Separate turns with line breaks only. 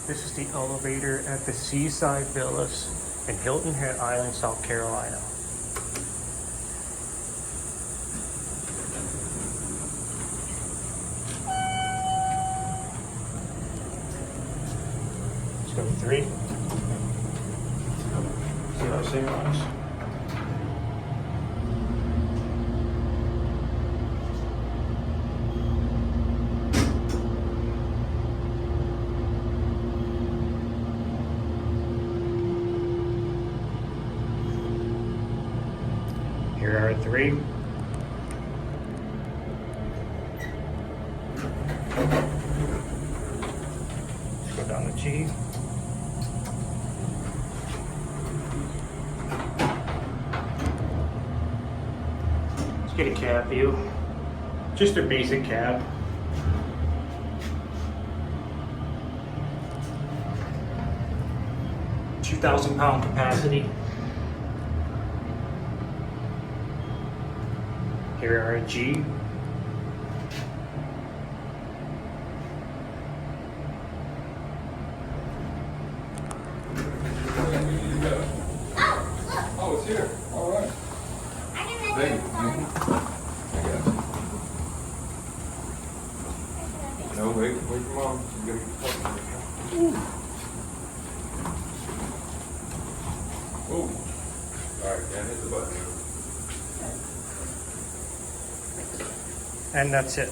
This is the elevator at the Seaside Villas in Hilton Head Island, South Carolina. Let's go 3. See how it runs. Here are 3. Let's go down to G. Let's get a cab view. Just a basic cab. £2,000 capacity. Here are a G.
Oh, it's here. All right. Thank you. No, wait for mom. You gotta get the phone. Oh. All right, Dan, hit the button.
And that's it.